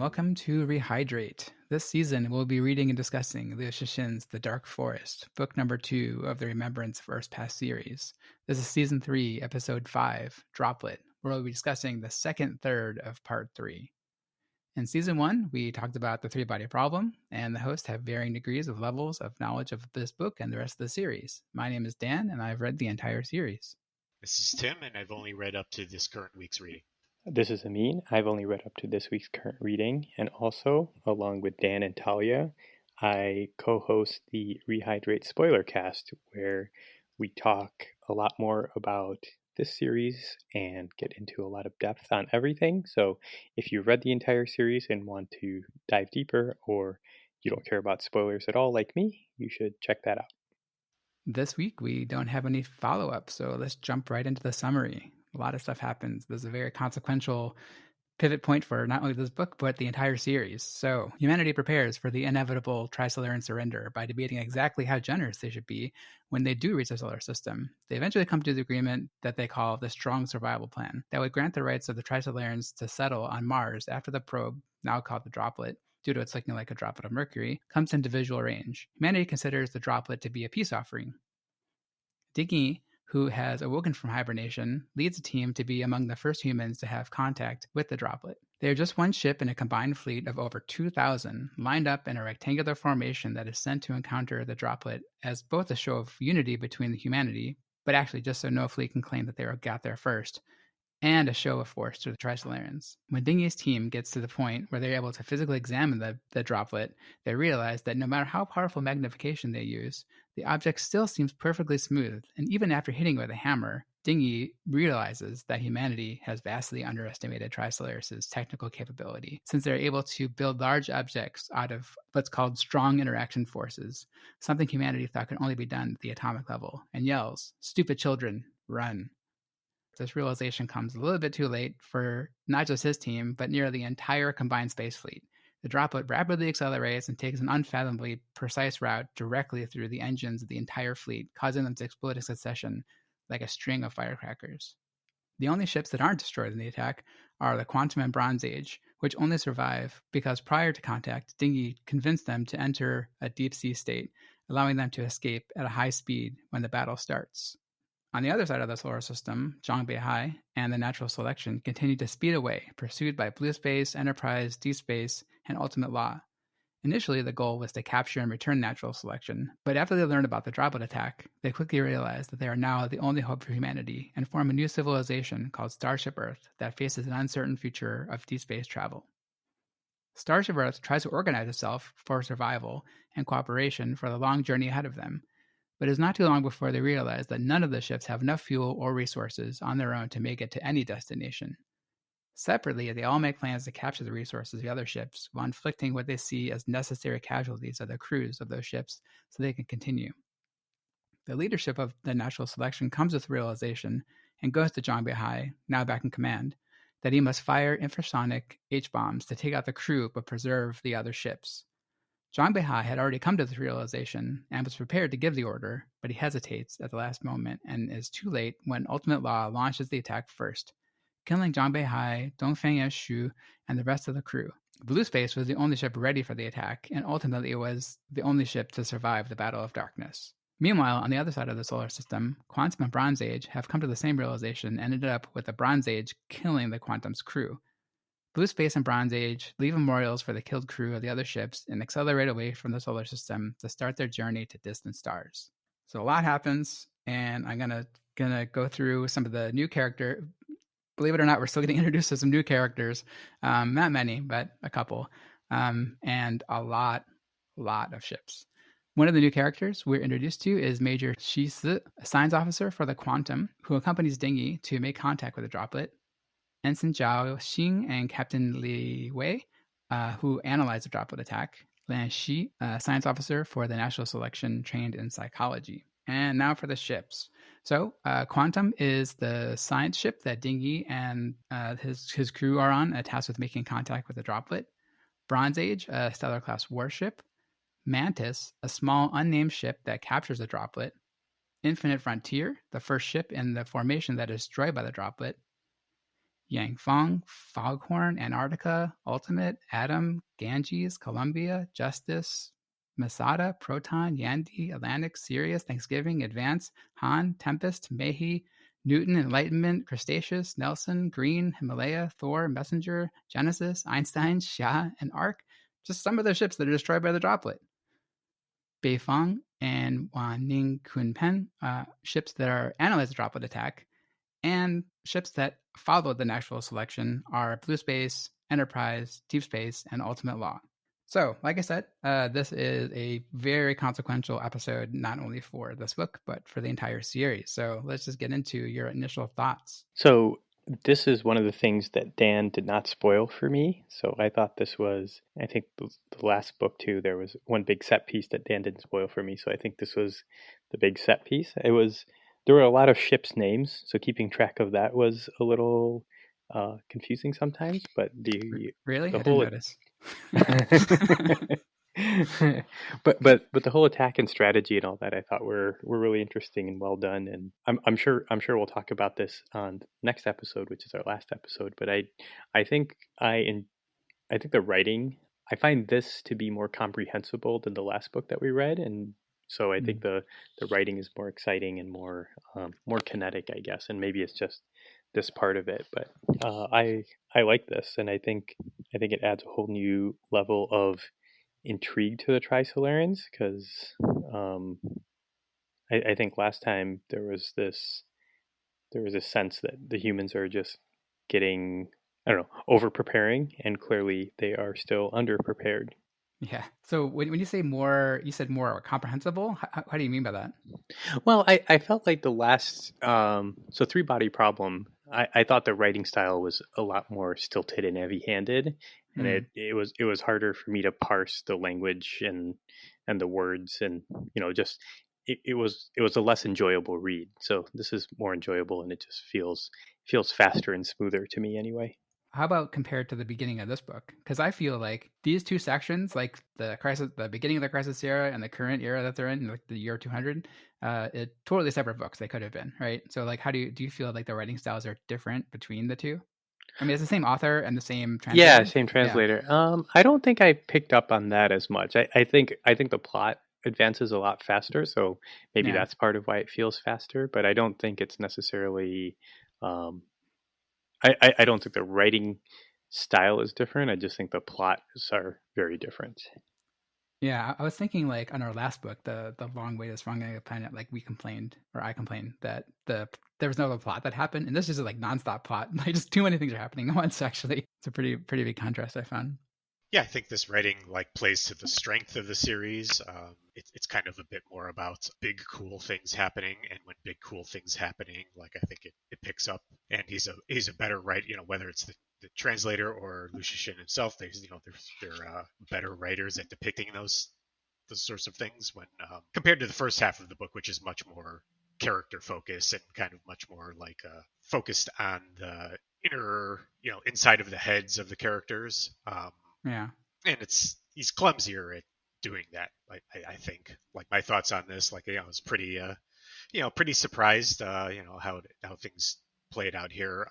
welcome to Rehydrate. This season, we'll be reading and discussing Liu Cixin's The Dark Forest, book number 2 of the Remembrance of Earthpast series. This is season 3, episode 5, Droplet, where we'll be discussing the second third of part 3. In season 1, we talked about the three-body problem, and the hosts have varying degrees of levels of knowledge of this book and the rest of the series. My name is Dan, and I've read the entire series. This is Tim, and I've only read up to this current week's reading. This is Amin. I've only read up to this week's current reading, and also, along with Dan and Talia, I co-host the Rehydrate Spoiler Cast, where we talk a lot more about this series and get into a lot of depth on everything. So if you've read the entire series and want to dive deeper, or you don't care about spoilers at all like me, you should check that out. This week, we don't have any follow-up, so let's jump right into the summary. A lot of stuff happens. There's a very consequential pivot point for not only this book, but the entire series. So humanity prepares for the inevitable Trisolar surrender by debating exactly how generous they should be when they do reach the solar system. They eventually come to the agreement that they call the Strong Survival Plan that would grant the rights of the Trisolarians to settle on Mars after the probe, now called the Droplet, due to its looking like a droplet of mercury, comes into visual range. Humanity considers the Droplet to be a peace offering. Diggy, who has awoken from hibernation, leads a team to be among the first humans to have contact with the Droplet. They are just one ship in a combined fleet of over 2,000, lined up in a rectangular formation that is sent to encounter the Droplet as both a show of unity between the humanity, but actually just so no fleet can claim that they got there first, and a show of force to the Trisolarians. When Dingy's team gets to the point where they're able to physically examine the Droplet, they realize that no matter how powerful magnification they use, the object still seems perfectly smooth, and even after hitting it with a hammer, Dingy realizes that humanity has vastly underestimated Trisolaris' technical capability, since they're able to build large objects out of what's called strong interaction forces, something humanity thought could only be done at the atomic level, and yells, "Stupid children, run." This realization comes a little bit too late for not just his team, but nearly the entire combined space fleet. The Droplet rapidly accelerates and takes an unfathomably precise route directly through the engines of the entire fleet, causing them to explode in succession like a string of firecrackers. The only ships that aren't destroyed in the attack are the Quantum and Bronze Age, which only survive because prior to contact, Dingy convinced them to enter a deep sea state, allowing them to escape at a high speed when the battle starts. On the other side of the solar system, Zhongbei and the Natural Selection continue to speed away, pursued by Blue Space, Enterprise, Deep Space, and Ultimate Law. Initially, the goal was to capture and return Natural Selection, but after they learned about the Droplet attack, they quickly realized that they are now the only hope for humanity and form a new civilization called Starship Earth that faces an uncertain future of deep space travel. Starship Earth tries to organize itself for survival and cooperation for the long journey ahead of them, but it's not too long before they realize that none of the ships have enough fuel or resources on their own to make it to any destination. Separately, they all make plans to capture the resources of the other ships while inflicting what they see as necessary casualties of the crews of those ships so they can continue. The leadership of the Natural Selection comes with the realization and goes to Zhongbei, now back in command, that he must fire infrasonic H-bombs to take out the crew but preserve the other ships. Zhongbei had already come to this realization and was prepared to give the order, but he hesitates at the last moment and is too late when Ultimate Law launches the attack first, killing Zhongbei, Dongfeng Shu, and the rest of the crew. Blue Space was the only ship ready for the attack, and ultimately it was the only ship to survive the Battle of Darkness. Meanwhile, on the other side of the solar system, Quantum and Bronze Age have come to the same realization and ended up with the Bronze Age killing the Quantum's crew. Blue Space and Bronze Age leave memorials for the killed crew of the other ships and accelerate away from the solar system to start their journey to distant stars. So a lot happens, and I'm gonna go through some of the new character. Believe it or not, we're still getting introduced to some new characters. Not many, but a couple, and a lot of ships. One of the new characters we're introduced to is Major Shi Si, a science officer for the Quantum, who accompanies Dingy to make contact with the Droplet. Ensign Zhao Xing and Captain Li Wei, who analyzed the Droplet attack. Lan Shi, a science officer for the National Selection trained in psychology. And now for the ships. So Quantum is the science ship that Dingy and his crew are on, tasked with making contact with the Droplet. Bronze Age, a Stellar-class warship. Mantis, a small unnamed ship that captures the Droplet. Infinite Frontier, the first ship in the formation that is destroyed by the Droplet. Yangfang, Foghorn, Antarctica, Ultimate, Atom, Ganges, Columbia, Justice, Masada, Proton, Yandy, Atlantic, Sirius, Thanksgiving, Advance, Han, Tempest, Mehi, Newton, Enlightenment, Cretaceous, Nelson, Green, Himalaya, Thor, Messenger, Genesis, Einstein, Xia, and Ark. Just some of the ships that are destroyed by the Droplet. Beifang and Wanning Kunpen, ships that are analyzed the Droplet attack, and ships that follow the natural selection are Blue Space, Enterprise, Deep Space, and Ultimate Law. So, like I said, this is a very consequential episode, not only for this book, but for the entire series. So let's just get into your initial thoughts. So this is one of the things that Dan did not spoil for me. So I thought this was, I think the last book too, there was one big set piece that Dan didn't spoil for me. So I think this was the big set piece. There were a lot of ships' names, so keeping track of that was a little confusing sometimes. But Really, the I whole didn't notice. but the whole attack and strategy and all that I thought were really interesting and well done, and I'm sure we'll talk about this on the next episode, which is our last episode. But I think the writing, I find this to be more comprehensible than the last book that we read, and so I think the writing is more exciting and more kinetic, I guess, and maybe it's just this part of it, but I like this, and I think it adds a whole new level of intrigue to the Trisolarans, because I think last time there was a sense that the humans are just getting, I don't know, over preparing, and clearly they are still under prepared. Yeah. So when you say more, you said more comprehensible. How do you mean by that? Well, I felt like the last so Three Body Problem, I thought the writing style was a lot more stilted and heavy handed, and it was harder for me to parse the language and the words, and just it was a less enjoyable read. So this is more enjoyable, and it just feels faster and smoother to me anyway. How about compared to the beginning of this book? Because I feel like these two sections, like the beginning of the Crisis era and the current era that they're in, like the year 200, it totally separate books. They could have been, right? So, like, how do you feel like the writing styles are different between the two? I mean, it's the same author and the same translator. Yeah, same translator. Yeah. I don't think I picked up on that as much. I think the plot advances a lot faster, so maybe that's part of why it feels faster. But I don't think it's necessarily. I don't think the writing style is different. I just think the plots are very different. Yeah, I was thinking, like, on our last book, the Long Way to Strong Planet, like I complained that there was no other plot that happened, and this is like nonstop plot. Like, just too many things are happening at once. Actually, it's a pretty big contrast I found. Yeah, I think this writing plays to the strength of the series. It's kind of a bit more about big cool things happening, and when big cool things happening, like I think it picks up. And he's a better writer. Whether it's the translator or Lucia Shin himself, they're better writers at depicting those sorts of things when compared to the first half of the book, which is much more character focused and kind of much more like focused on the inner, inside of the heads of the characters. Yeah. And he's clumsier at doing that. I think. Like, my thoughts on this, like, I was pretty pretty surprised, how things played out here,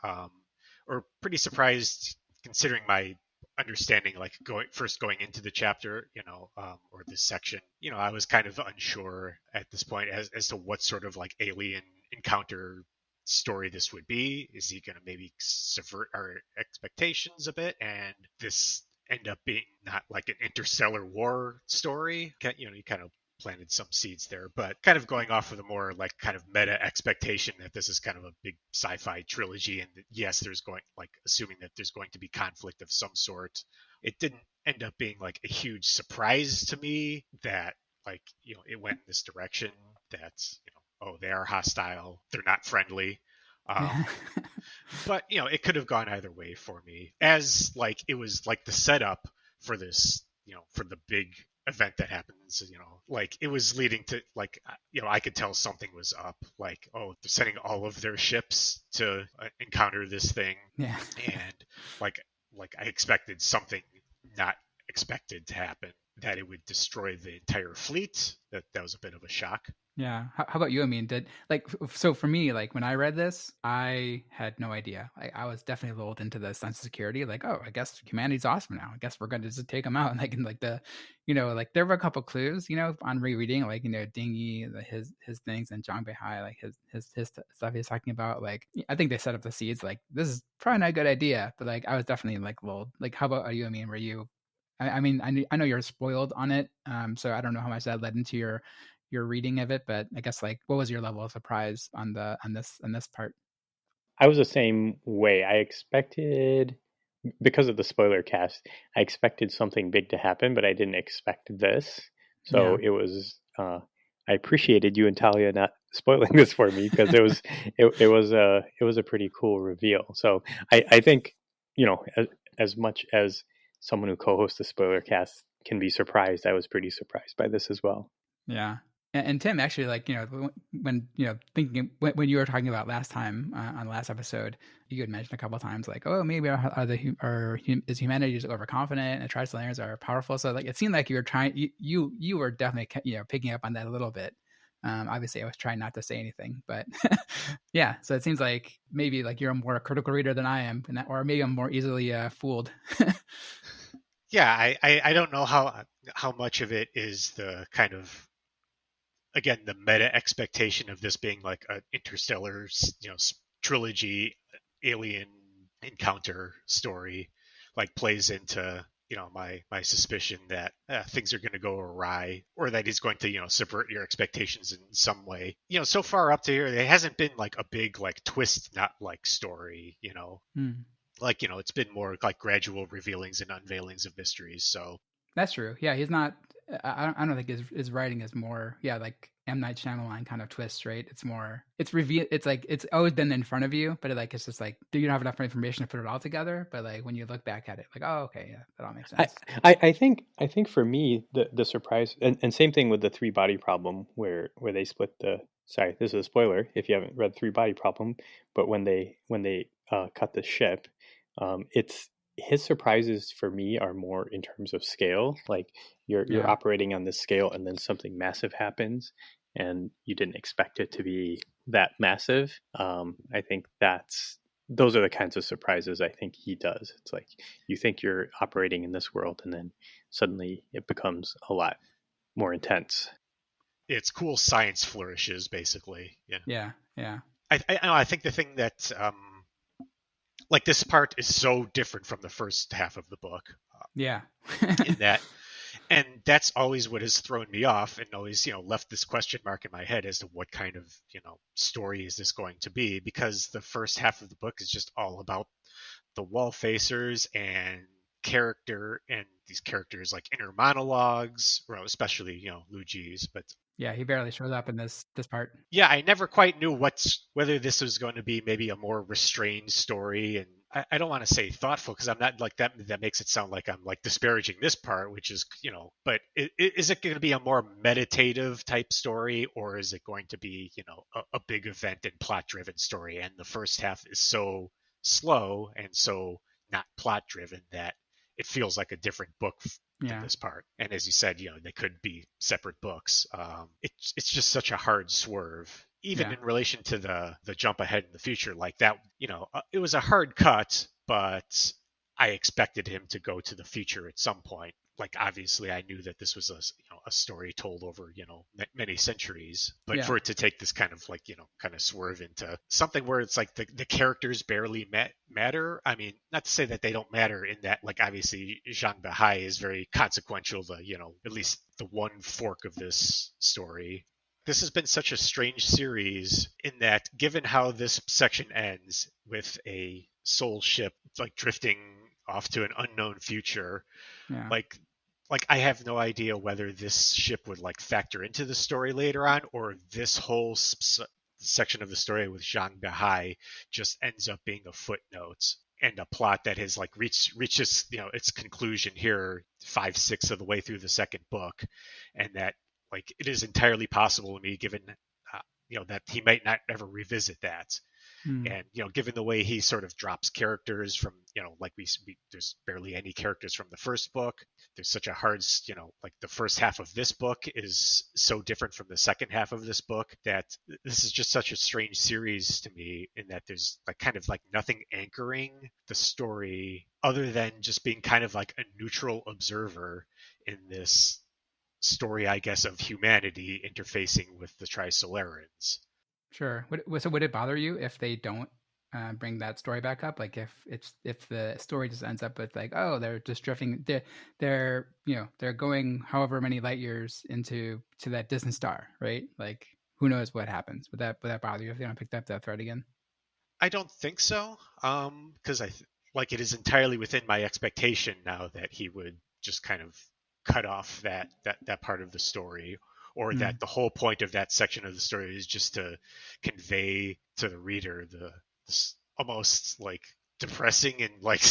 or pretty surprised considering my understanding, like going into the chapter, or this section. I was kind of unsure at this point as to what sort of like alien encounter story this would be. Is he going to maybe subvert our expectations a bit, and this end up being not like an interstellar war story? You kind of planted some seeds there, but kind of going off of the more like kind of meta expectation that this is kind of a big sci-fi trilogy, and that, yes, assuming that there's going to be conflict of some sort. It didn't end up being like a huge surprise to me that, like, it went in this direction, that, oh, they are hostile, they're not friendly. But it could have gone either way for me, as like it was like the setup for this, for the big event that happens. Like, it was leading to, like, I could tell something was up. Like, oh, they're sending all of their ships to encounter this thing. And like I expected something not expected to happen. that it would destroy the entire fleet. That was a bit of a shock. Yeah. How about you? I mean, did like so for me, like when I read this, I had no idea. I was definitely lulled into the sense of security. Like, oh, I guess humanity's awesome now. I guess we're going to just take them out. Like, in like the, like there were a couple clues, on rereading, like Dingy, his things, and Zhang Beihai, like his stuff he's talking about. Like, I think they set up the seeds. Like, this is probably not a good idea, but like I was definitely like lulled. Like, how about you? I mean, were you? I mean, I know you're spoiled on it, so I don't know how much that led into your reading of it, but I guess like what was your level of surprise on this part? I was the same way. I expected, because of the spoiler cast, I expected something big to happen, but I didn't expect this. So Yeah, it was. I appreciated you and Talia not spoiling this for me, because it was a pretty cool reveal. So I think, as much as someone who co-hosts the spoiler cast can be surprised, I was pretty surprised by this as well. yeah. And Tim, actually, like when thinking when you were talking about last time on the last episode, you had mentioned a couple of times like, oh, maybe is humanity just overconfident and tries to layers are powerful. So like it seemed like you were trying you were definitely picking up on that a little bit. Obviously, I was trying not to say anything, but yeah. So it seems like maybe like you're a more critical reader than I am, or maybe I'm more easily fooled. Yeah, I don't know how much of it is the kind of, again, the meta expectation of this being like an interstellar, trilogy alien encounter story, like plays into my suspicion that things are going to go awry, or that he's going to subvert your expectations in some way. So far up to here, there hasn't been like a big like twist, not like story. Hmm. Like it's been more like gradual revealings and unveilings of mysteries. So That's true. Yeah, he's not. I don't think his writing is more. Yeah, like M Night Shyamalan kind of twists, right? It's more. It's reveal. It's like it's always been in front of you, but it's just like do you have enough information to put it all together? But like when you look back at it, like oh okay, yeah, that all makes I, sense. I think for me the surprise, and same thing with the three body problem, where they split the, sorry, this is a spoiler if you haven't read Three Body Problem, but when they cut the ship, it's his surprises for me are more in terms of scale. Like you're Yeah, operating on this scale and then something massive happens and you didn't expect it to be that massive. I think those are the kinds of surprises I think he does. It's like you think you're operating in this world and then suddenly it becomes a lot more intense. it's cool science flourishes, basically. yeah, yeah, I think the thing that like this part is so different from the first half of the book, yeah, in that, and that's always what has thrown me off and always left this question mark in my head as to what kind of story is this going to be, because the first half of the book is just all about the wall facers and character, and these characters like inner monologues, well, especially Luigi's, but yeah. He barely shows up in this part. yeah, I never quite knew whether this was going to be maybe a more restrained story, and I don't want to say thoughtful, because I'm not like that. That makes it sound like I'm like disparaging this part, which is But is it going to be a more meditative type story, or is it going to be a big event and plot driven story? And the first half is so slow and so not plot driven that it feels like a different book than Yeah, this part. And as you said, they could be separate books. It's just such a hard swerve, even yeah, in relation to the jump ahead in the future. Like that, it was a hard cut, but I expected him to go to the future at some point. Like obviously, I knew that this was a story told over many centuries, but yeah, for it to take this kind of like kind of swerve into something where it's like the characters barely matter. I mean, not to say that they don't matter, in that like obviously Zhang Bahai is very consequential to at least the one fork of this story. This has been such a strange series in that, given how this section ends with a soul ship like drifting off to an unknown future, yeah, like I have no idea whether this ship would like factor into the story later on, or this whole section of the story with Zhang Bahai just ends up being a footnote and a plot that has like reaches its conclusion here 5/6 of the way through the second book, and that it is entirely possible to me, given that he might not ever revisit that. Hmm. And given the way he sort of drops characters from, like there's barely any characters from the first book. There's such a hard, like the first half of this book is so different from the second half of this book that this is just such a strange series to me, in that there's like kind of like nothing anchoring the story other than just being kind of like a neutral observer in this story, I guess, of humanity interfacing with the Trisolarans. Sure. So would it bother you if they don't bring that story back up? Like if the story just ends up with like, oh, they're just drifting, they're they're going however many light years to that distant star, right? Like who knows what happens? Would that bother you if they don't pick up that thread again? I don't think so, because like it is entirely within my expectation now that he would just kind of cut off that part of the story, or Hmm. that the whole point of that section of the story is just to convey to the reader this almost like depressing and like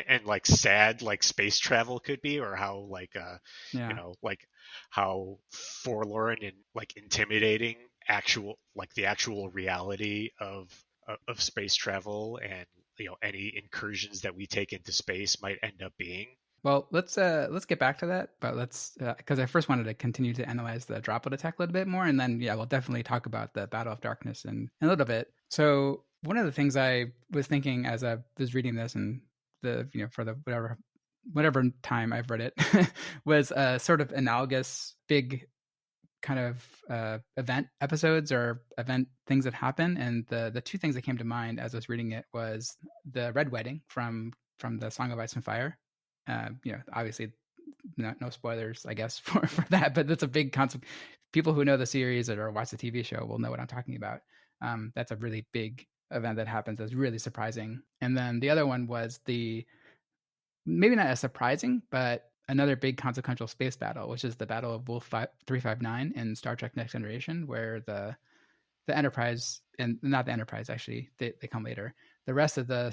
and like sad like space travel could be, or how like Yeah. like how forlorn and like intimidating the actual reality of space travel, and any incursions that we take into space might end up being. Well, let's get back to that, but let's because I first wanted to continue to analyze the droplet attack a little bit more, and then yeah, we'll definitely talk about the Battle of Darkness in a little bit. So one of the things I was thinking as I was reading this, and the for the whatever time I've read it was sort of analogous big kind of event episodes or event things that happen, and the two things that came to mind as I was reading it was the Red Wedding from the Song of Ice and Fire. Obviously, no spoilers, I guess, for that, but that's a big concept. People who know the series or watch the TV show will know what I'm talking about. That's a really big event that happens that's really surprising. And then the other one was the maybe not as surprising, but another big consequential space battle, which is the Battle of Wolf 359 in Star Trek Next Generation, where the Enterprise, and not the Enterprise actually, they come later. The rest of the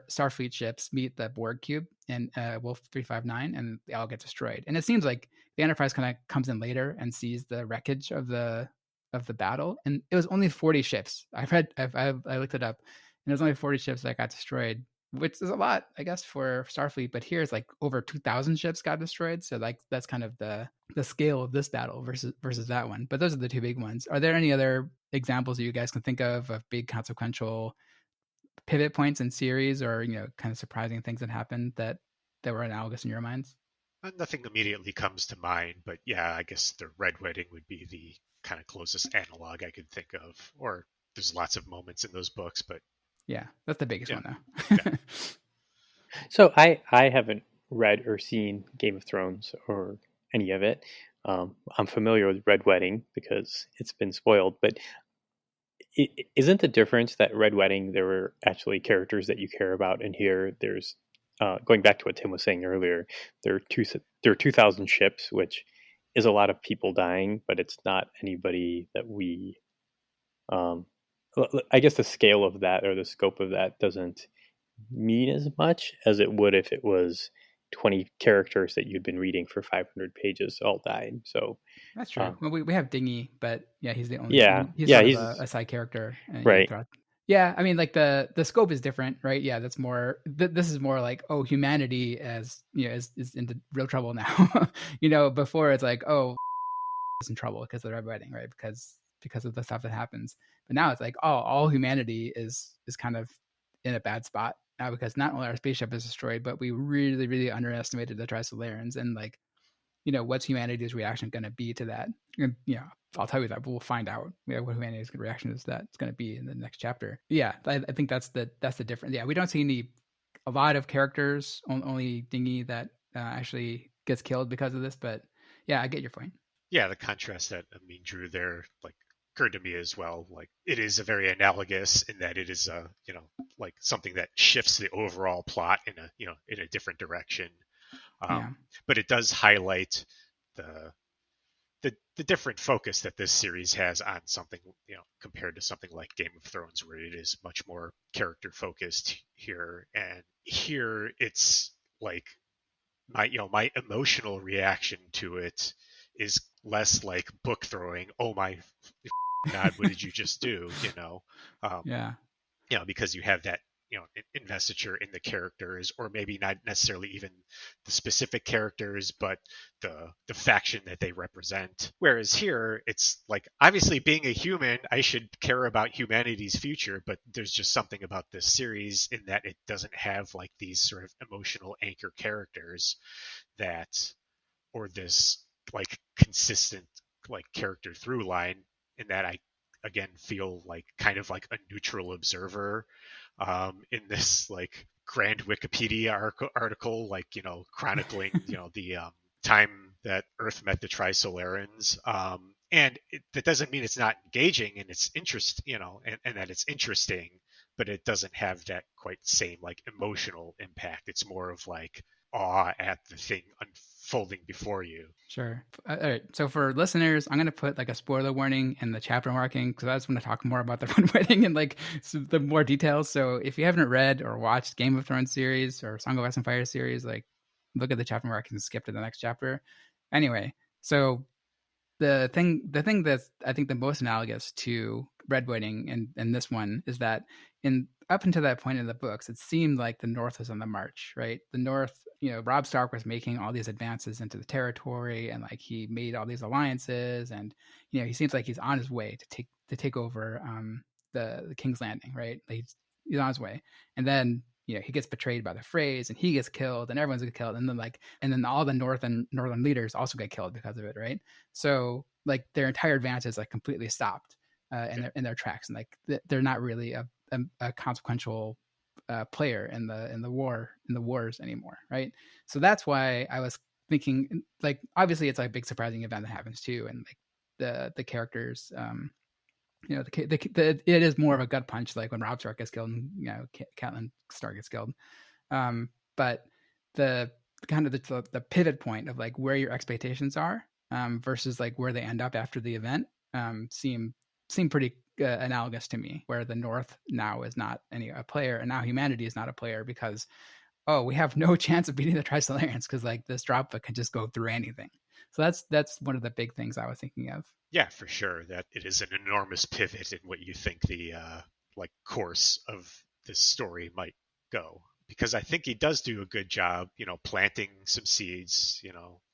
Starfleet ships meet the Borg cube in Wolf 359, and they all get destroyed. And it seems like the Enterprise kind of comes in later and sees the wreckage of the battle, and it was only 40 ships. I looked it up, and it was only 40 ships that got destroyed, which is a lot, I guess, for Starfleet. But here it's like over 2,000 ships got destroyed. So like that's kind of the scale of this battle versus that one. But those are the two big ones. Are there any other examples that you guys can think of big consequential pivot points in series, or kind of surprising things that happened that were analogous in your minds? Nothing immediately comes to mind, but yeah, I guess the Red Wedding would be the kind of closest analog I could think of. Or there's lots of moments in those books, but Yeah, that's the biggest yeah, one yeah. though. So I haven't read or seen Game of Thrones or any of it. I'm familiar with Red Wedding because it's been spoiled, but isn't the difference that Red Wedding there were actually characters that you care about, and here there's going back to what Tim was saying earlier, there are 2,000 ships, which is a lot of people dying, but it's not anybody that we. Um, I guess the scale of that or the scope of that doesn't mean as much as it would if it was 20 characters that you'd been reading for 500 pages all died. So, That's true. um, Well, we have Dingy, but yeah, he's the only yeah, he's yeah, sort of he's a side character. And right. yeah, I mean, like the scope is different, right? Yeah, that's more. This is more like, oh, humanity as is into real trouble now. Before it's like, oh, is in trouble because of the Red Wedding, right? Because of the stuff that happens. But now it's like, oh, all humanity is kind of in a bad spot now, because not only our spaceship is destroyed, but we really, really underestimated the Trisolarans, and like, what's humanity's reaction going to be to that? And I'll tell you that, but we'll find out what humanity's reaction is that it's going to be in the next chapter. Yeah, I think that's the difference. Yeah, we don't see a lot of characters, only Dingy that actually gets killed because of this. But yeah, I get your point. Yeah, the contrast that Amin drew there, like, occurred to me as well. Like, it is a very analogous in that it is like something that shifts the overall plot in a different direction. Um, Yeah, but it does highlight the the different focus that this series has on something, compared to something like Game of Thrones, where it is much more character focused here. And here it's like my emotional reaction to it is less like book throwing. Oh my God, what did you just do? Um, yeah. because you have that investiture in the characters, or maybe not necessarily even the specific characters, but the faction that they represent. Whereas here, it's like, obviously, being a human, I should care about humanity's future, but there's just something about this series in that it doesn't have like these sort of emotional anchor characters that, or this like consistent like character through line, in that I again feel like kind of like a neutral observer in this like grand Wikipedia article, like chronicling the time that Earth met the Trisolarans. And that doesn't mean it's not engaging and it's interest, and that it's interesting, but it doesn't have that quite same like emotional impact. It's more of like awe at the thing unfolding before you. Sure. All right. So for listeners, I'm going to put like a spoiler warning in the chapter marking because I just want to talk more about the Red Wedding and like the more details. So if you haven't read or watched Game of Thrones series or Song of Ice and Fire series, like look at the chapter markings and skip to the next chapter. Anyway, so the thing that's I think the most analogous to Red Wedding and this one is that in up until that point in the books, it seemed like the North was on the march, right? The North, Rob Stark was making all these advances into the territory, and like he made all these alliances, and he seems like he's on his way to take over the King's Landing, right? Like he's on his way, and then he gets betrayed by the Freys, and he gets killed, and everyone's get killed, and then all the northern leaders also get killed because of it, right? So like their entire advance is like completely stopped in their tracks, and like they're not really a consequential player in the wars anymore, right? So that's why I was thinking, like, obviously it's like a big surprising event that happens too, and like the characters, it is more of a gut punch, like when Rob Stark gets killed and Catelyn Stark gets killed. But the kind of the pivot point of like where your expectations are versus like where they end up after the event seem pretty analogous to me, where the North now is not a player, and now humanity is not a player because we have no chance of beating the Trisolarians because like this droplet can just go through anything. So that's one of the big things I was thinking of. Yeah, for sure. That it is an enormous pivot in what you think the like course of this story might go. Because I think he does do a good job, planting some seeds,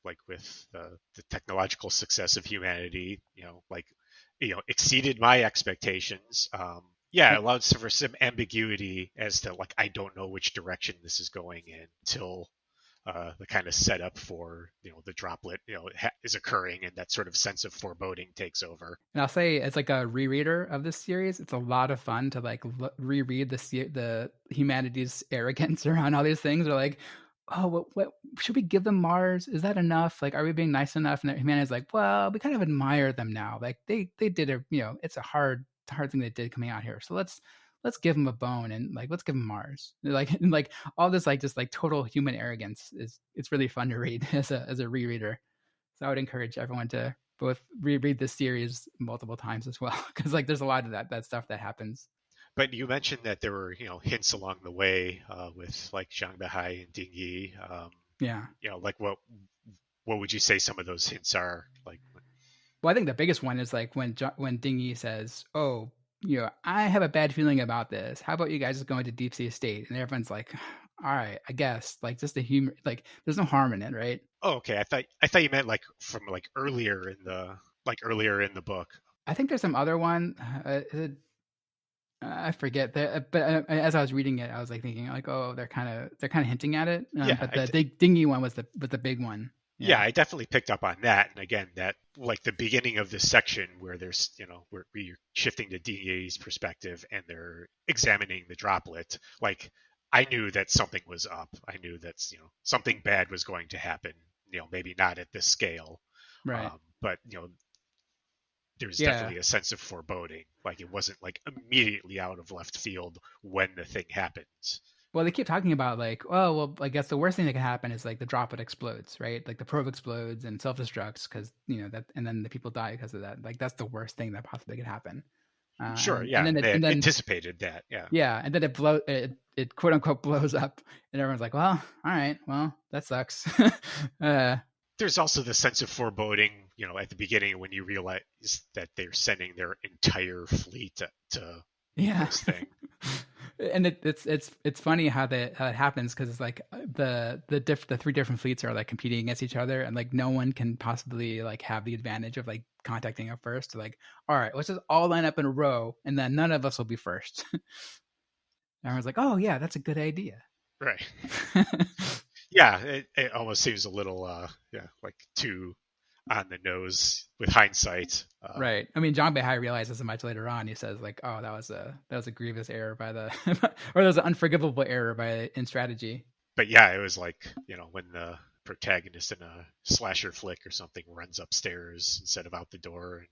like with the technological success of humanity, like, exceeded my expectations. Yeah, it Yep. allows for some ambiguity as to like I don't know which direction this is going in until the kind of setup for the droplet is occurring, and that sort of sense of foreboding takes over. And I'll say, as like a rereader of this series, it's a lot of fun to like reread the humanity's arrogance around all these things. They're like, oh, what should we give them Mars? Is that enough? Like, are we being nice enough? And humanity's like, well, we kind of admire them now. Like they did it's a hard thing they did coming out here. So let's give them a bone, and like let's give them Mars. Like and like all this like just like total human arrogance it's really fun to read as a rereader. So I would encourage everyone to both reread this series multiple times as well, because like there's a lot of that stuff that happens. But you mentioned that there were hints along the way with like Zhang Bahai and Ding Yi. Yeah. Like what would you say some of those hints are? Like, Well, I think the biggest one is like when Dingy says, "Oh, I have a bad feeling about this. How about you guys just go into deep sea state?" And everyone's like, "All right, I guess." Like just the humor, like there's no harm in it, right? oh, okay. I thought you meant like from like earlier in the book. I think there's some other one. I forget that, but as I was reading it, I was like thinking like, oh, they're kind of hinting at it. Yeah, But the dingy one was the big one. yeah, Yeah. I definitely picked up on that. And again, that like the beginning of this section where there's, where you're shifting to DEA's perspective and they're examining the droplet, like I knew that something was up. I knew that, something bad was going to happen, maybe not at this scale. Right. But, there's Yeah. definitely a sense of foreboding. Like it wasn't like immediately out of left field when the thing happens. Well, they keep talking about like, oh, well, I guess the worst thing that can happen is like the droplet explodes, right? Like the probe explodes and self destructs because that, and then the people die because of that. Like that's the worst thing that possibly could happen. Sure, And yeah, then and it, they and had then anticipated that, yeah. yeah, and then it quote unquote blows up, and everyone's like, well, all right, well, that sucks. uh, There's also the sense of foreboding, at the beginning when you realize that they're sending their entire fleet to meet yeah, this thing. And it's funny how how it happens, because it's like the three different fleets are like competing against each other, and like no one can possibly like have the advantage of like contacting up first. Like, all right, let's just all line up in a row, and then none of us will be first. Everyone's like, oh yeah, that's a good idea. Right. Yeah, it almost seems a little like too on the nose with hindsight. Right. I mean, John Behi realizes it much later on. He says like, "Oh, that was a grievous error by the, or that was an unforgivable error in strategy." But yeah, it was like, when the protagonist in a slasher flick or something runs upstairs instead of out the door.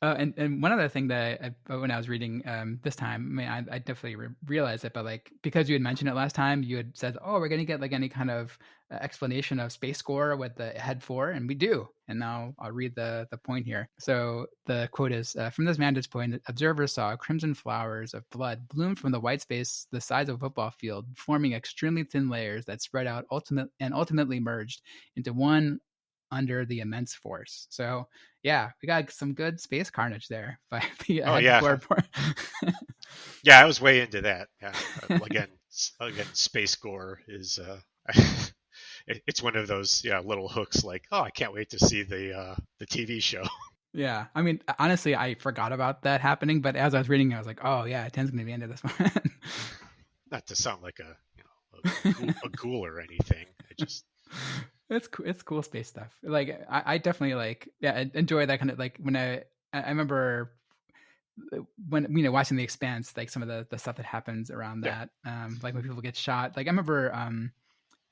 And one other thing that when I was reading this time, I mean, I definitely realized it, but like because you had mentioned it last time, you had said, "Oh, we're going to get like any kind of explanation of space score with the head 4," and we do. And now I'll read the point here. So the quote is, "From this vantage point, observers saw crimson flowers of blood bloom from the white space the size of a football field, forming extremely thin layers that spread out ultimately merged into one under the immense force." So yeah, we got some good space carnage there by the Oh yeah, yeah, I was way into that. Yeah, again, space gore is it's one of those little hooks. Like, oh, I can't wait to see the TV show. Yeah, I mean, honestly, I forgot about that happening, but as I was reading, I was like, oh yeah, Ten's gonna be into this one. Not to sound like a ghoul or anything. I just it's cool space stuff. Like I definitely like enjoy that kind of like when I remember when watching The Expanse, like some of the stuff that happens around that, like when people get shot. Like I remember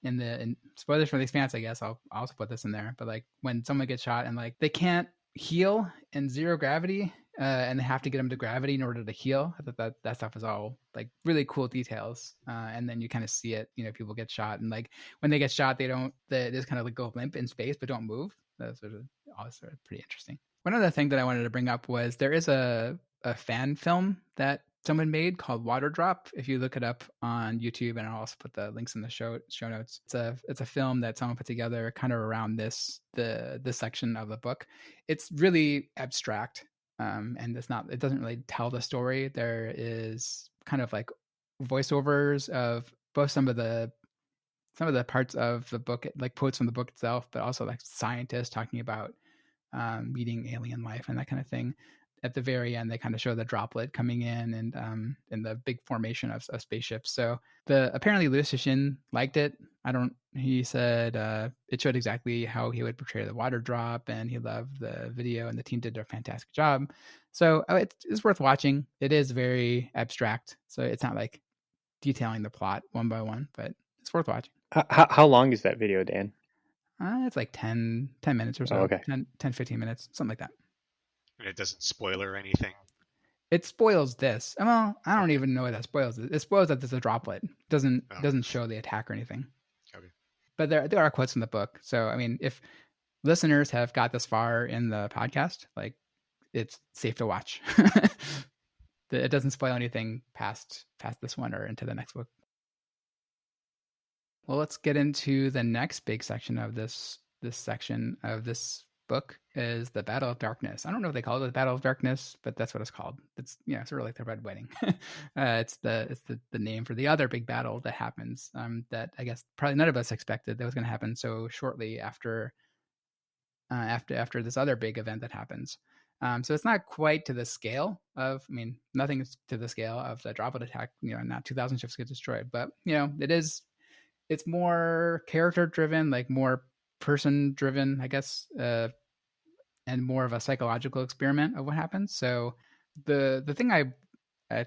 in spoilers for The Expanse, I guess I'll also put this in there, but like when someone gets shot and like they can't heal in zero gravity, and they have to get them to gravity in order to heal. I thought that stuff is all like really cool details. And then you kind of see it, people get shot, and like when they get shot, they just kind of like go limp in space but don't move. That's also pretty interesting. One other thing that I wanted to bring up was there is a fan film that someone made called Water Drop. If you look it up on YouTube, and I'll also put the links in the show notes. It's a film that someone put together kind of around this section of the book. It's really abstract, and it doesn't really tell the story. There is kind of like voiceovers of both some of the parts of the book, like quotes from the book itself, but also like scientists talking about meeting alien life and that kind of thing. At the very end, they kind of show the droplet coming in and the big formation of spaceships. So apparently Lucian liked it. He said it showed exactly how he would portray the water drop, and he loved the video, and the team did a fantastic job. So it's worth watching. It is very abstract, so it's not like detailing the plot one by one, but it's worth watching. How long is that video, Dan? It's like 10 minutes or so. Oh, okay. 10, 15 minutes, something like that. And it doesn't spoiler anything. It spoils this. Well, I don't even know what that spoils. It spoils that there's a droplet. It doesn't show the attack or anything. Okay. But there are quotes in the book. So I mean, if listeners have got this far in the podcast, like it's safe to watch. It doesn't spoil anything past this one or into the next book. Well, let's get into the next big section of this section of this book is the Battle of Darkness. I don't know if they call it the Battle of Darkness, but that's what it's called. It's sort of like the Red Wedding. It's the name for the other big battle that happens. That I guess probably none of us expected that was going to happen so shortly after this other big event that happens. So it's not quite to the scale of, I mean, nothing is to the scale of the Droplet attack. Not 2,000 ships get destroyed, but it is. It's more character driven, like more person driven, I guess, and more of a psychological experiment of what happens. So the thing I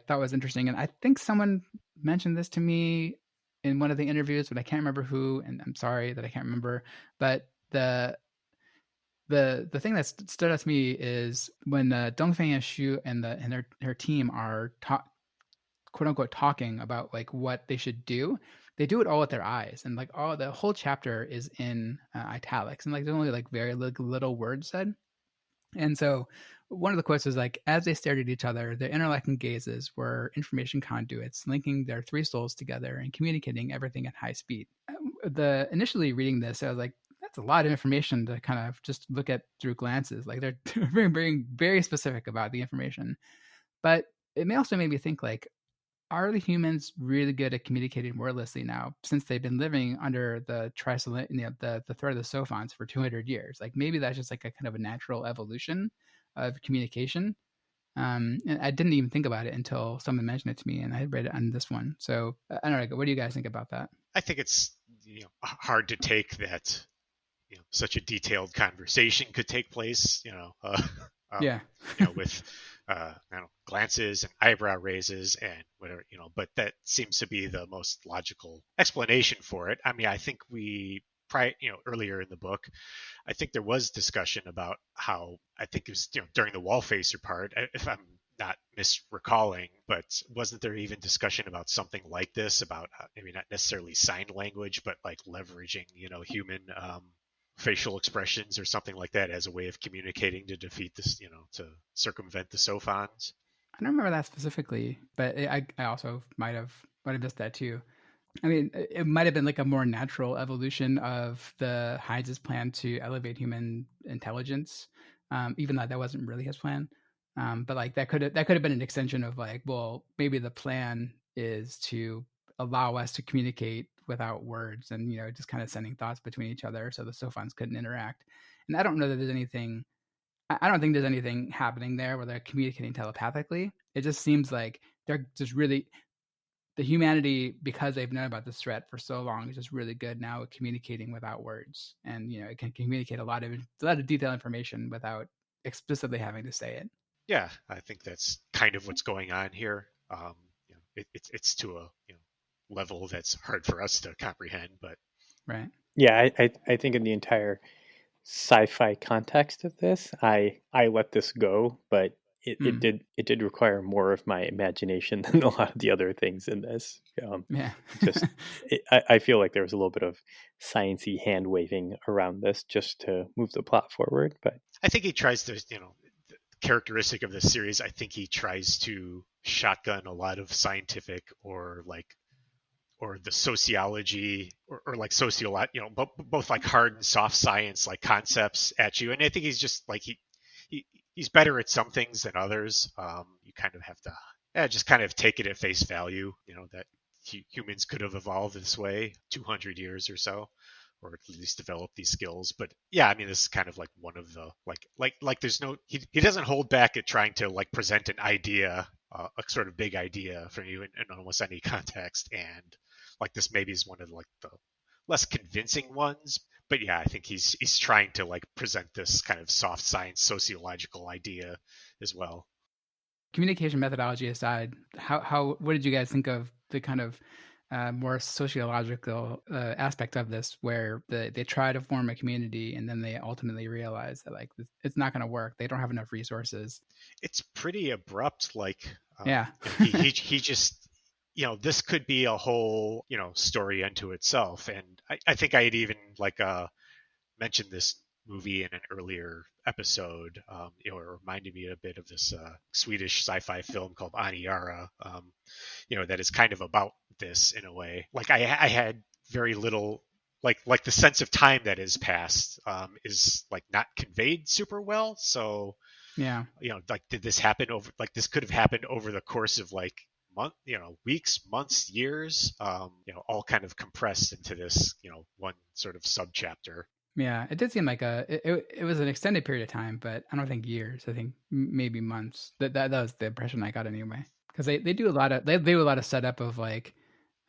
thought was interesting, and I think someone mentioned this to me in one of the interviews, but I can't remember who, and I'm sorry that I can't remember. But the thing that stood out to me is when Dongfeng and Shu and her team are quote unquote talking about like what they should do. They do it all with their eyes, and like the whole chapter is in italics, and like there's only like very little words said. And so one of the quotes is like, as they stared at each other, their interlocking gazes were information conduits, linking their three souls together and communicating everything at high speed. Initially reading this, I was like, that's a lot of information to kind of just look at through glances. Like they're very, very, very specific about the information. But it may also make me think like, are the humans really good at communicating wordlessly now, since they've been living under the the threat of the Sophons for 200 years? Like maybe that's just like a kind of a natural evolution of communication. And I didn't even think about it until someone mentioned it to me, and I had read it on this one. So I don't know. What do you guys think about that? I think it's hard to take that such a detailed conversation could take place, um, Yeah. with glances and eyebrow raises and whatever, but that seems to be the most logical explanation for it. I mean, I think earlier in the book, I think there was discussion about how, I think it was during the wall facer part, if I'm not misrecalling, but wasn't there even discussion about something like this, about maybe not necessarily sign language, but like leveraging human facial expressions or something like that as a way of communicating to defeat this, to circumvent the Sophons? I don't remember that specifically, but I also might have missed that too. I mean, it might have been like a more natural evolution of the Heinz's plan to elevate human intelligence, even though that wasn't really his plan. But like that could have been an extension of like, well, maybe the plan is to allow us to communicate without words, and just kind of sending thoughts between each other, so the Sophons couldn't interact. And I don't know that there's anything. I don't think there's anything happening there where they're communicating telepathically. It just seems like they're just really the humanity, because they've known about this threat for so long, is just really good now at communicating without words, and it can communicate a lot of detailed information without explicitly having to say it. Yeah, I think that's kind of what's going on here. It's to a level that's hard for us to comprehend, but Right. Yeah, I think in the entire sci-fi context of this, I let this go, but Mm. it did require more of my imagination than a lot of the other things in this. Yeah. Just I feel like there was a little bit of sciencey hand waving around this just to move the plot forward, but I think he tries to, the characteristic of this series, I think he tries to shotgun a lot of scientific or the sociology or like sociolo, both like hard and soft science like concepts at you. And I think he's just like he's better at some things than others. You kind of have to just kind of take it at face value, that humans could have evolved this way 200 years or so, or at least develop these skills. But yeah, I mean, this is kind of like one of the like there's no he doesn't hold back at trying to like present an idea, a sort of big idea for you in almost any context. And like this maybe is one of like the less convincing ones, but yeah, I think he's trying to like present this kind of soft science sociological idea as well. Communication methodology aside, how what did you guys think of the kind of more sociological aspect of this, where they try to form a community and then they ultimately realize that like it's not going to work. They don't have enough resources. It's pretty abrupt, like Yeah. he just this could be a whole story unto itself. And I think I had even like mentioned this movie in an earlier episode. It reminded me a bit of this Swedish sci-fi film called Aniara, that is kind of about this in a way. Like I had very little, like the sense of time that has passed is like not conveyed super well. So Yeah. like did this happen over, like this could have happened over the course of like weeks, months, years, all kind of compressed into this one sort of subchapter. Yeah, it did seem like it was an extended period of time, but I don't think years. I think maybe months. That was the impression I got anyway. Because they do a lot of they do a lot of setup of like,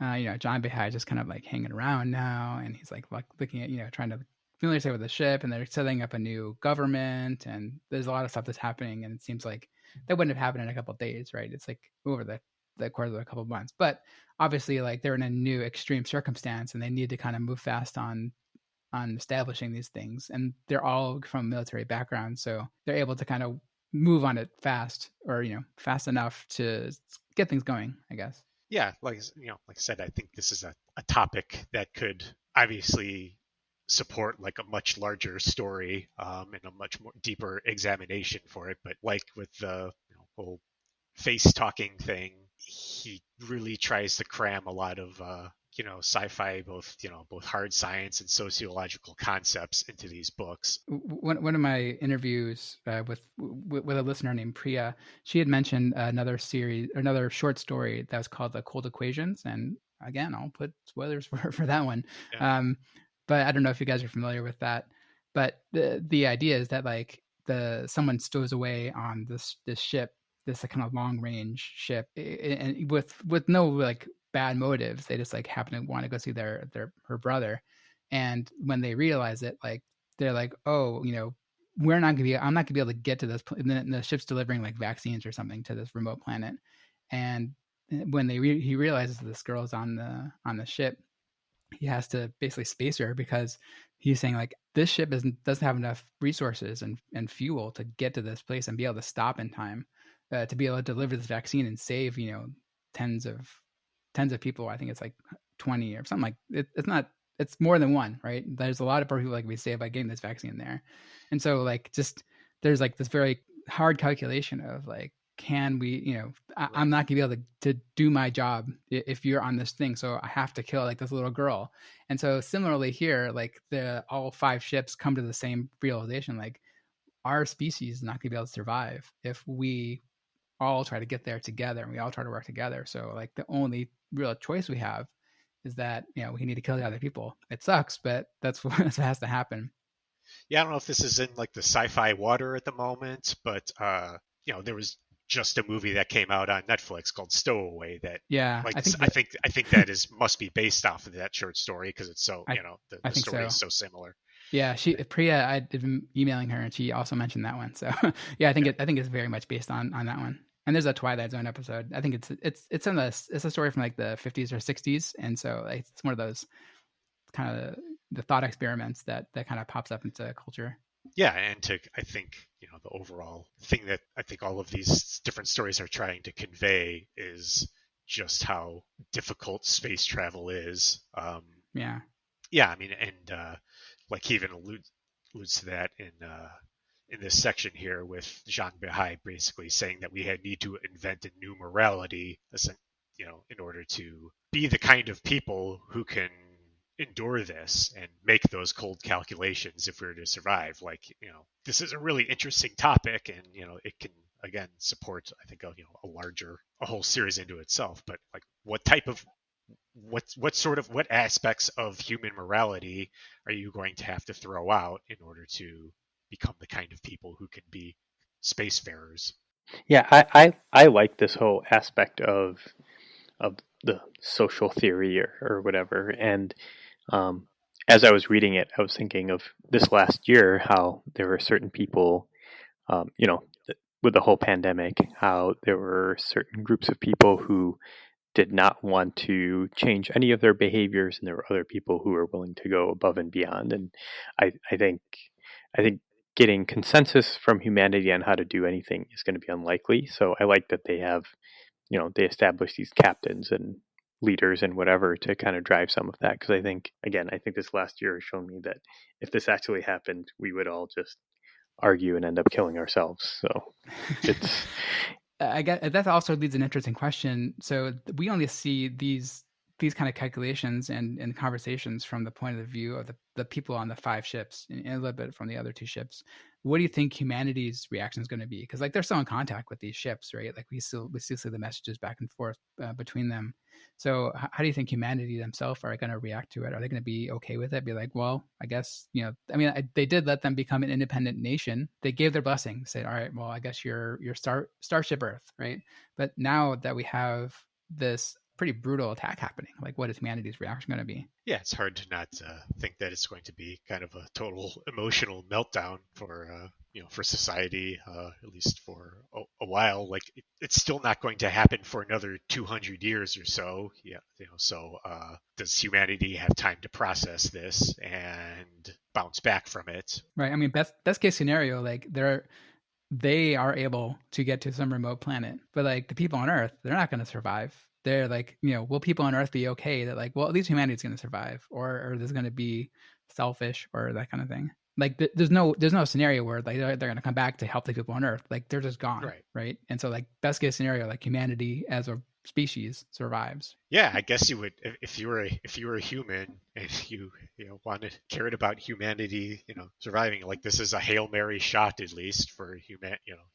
John Behi just kind of like hanging around now, and he's like looking at trying to familiarize with the ship, and they're setting up a new government, and there's a lot of stuff that's happening, and it seems like that wouldn't have happened in a couple of days, right? It's like over the course of a couple of months, but obviously like they're in a new extreme circumstance, and they need to kind of move fast on establishing these things, and they're all from military backgrounds, so they're able to kind of move on it fast, or fast enough to get things going, I guess. Yeah, like I said, I think this is a topic that could obviously support like a much larger story, and a much more deeper examination for it. But like with the whole face talking thing, he really tries to cram a lot of sci-fi, both hard science and sociological concepts into these books. One of my interviews with a listener named Priya, she had mentioned another short story that was called The Cold Equations, and again, I'll put spoilers for that one. Yeah. But I don't know if you guys are familiar with that. But the idea is that like someone stows away on this ship, this kind of long range ship, and with no like bad motives. They just like happen to want to go see her brother, and when they realize it, like they're like, oh, I'm not gonna be able to get to this. And the ship's delivering like vaccines or something to this remote planet, and when he realizes that this girl's on the ship, he has to basically space her because he's saying like this ship doesn't have enough resources and fuel to get to this place and be able to stop in time to be able to deliver this vaccine and save tens of people. I think it's like 20 or something. Like it's not, it's more than one, right? There's a lot of people like we saved by getting this vaccine there. And so like just there's like this very hard calculation of like, can we, I'm not gonna be able to do my job if you're on this thing, so I have to kill like this little girl. And so similarly here, like all 5 ships come to the same realization, like our species is not gonna be able to survive if we all try to get there together and we all try to work together. So like the only real choice we have is that we need to kill the other people. It sucks, but that's what has to happen. Yeah, I don't know if this is in like the sci-fi water at the moment, but there was just a movie that came out on Netflix called Stowaway that Yeah, like I think that is must be based off of that short story because it's so I the think story so. is so similar. Yeah, Priya, I've been emailing her, and she also mentioned that one. So yeah, I think it's very much based on that one. And there's a Twilight Zone episode. I think it's a story from like the 50s or 60s, and so like, it's one of those kind of the thought experiments that kind of pops up into culture. Yeah, and I think the overall thing that I think all of these different stories are trying to convey is just how difficult space travel is. Yeah. Yeah, I mean, and like he even alludes to that in this section here with Zhang Beihai basically saying that we need to invent a new morality, in order to be the kind of people who can endure this and make those cold calculations if we're to survive. Like, this is a really interesting topic, and it can again support I think a whole series into itself. But like, what aspects of human morality are you going to have to throw out in order to become the kind of people who can be spacefarers? Yeah, I like this whole aspect of the social theory or whatever. And as I was reading it, I was thinking of this last year, how there were certain people, with the whole pandemic, how there were certain groups of people who did not want to change any of their behaviors, and there were other people who were willing to go above and beyond. And I think getting consensus from humanity on how to do anything is going to be unlikely. So I like that they have, they establish these captains and leaders and whatever to kind of drive some of that. Because I think this last year has shown me that if this actually happened, we would all just argue and end up killing ourselves. So it's I guess that also leads an interesting question. So we only see these kind of calculations and conversations from the point of view of the people on the 5 ships and a little bit from the other 2 ships. What do you think humanity's reaction is going to be? Because like they're still in contact with these ships, right? Like we still see the messages back and forth between them. So how do you think humanity themselves are going to react to it? Are they going to be okay with it? Be like, well, I guess they did let them become an independent nation. They gave their blessing, say, all right, well, I guess you're Starship Earth, right? But now that we have this pretty brutal attack happening, like what is humanity's reaction going to be? Yeah, it's hard to not think that it's going to be kind of a total emotional meltdown for society, at least for a while. Like it's still not going to happen for another 200 years or so. Yeah, so does humanity have time to process this and bounce back from it? Right. I mean, best case scenario, like they are able to get to some remote planet, but like the people on Earth, they're not going to survive. They're like, will people on Earth be okay that like, well, at least humanity's going to survive, or there's going to be selfish or that kind of thing? Like, there's no scenario where like they're going to come back to help the people on Earth. Like, they're just gone, Right. right? And so, like, best case scenario, like humanity as a species survives. Yeah, I guess you would if you were a human and wanted cared about humanity, surviving. Like this is a Hail Mary shot at least for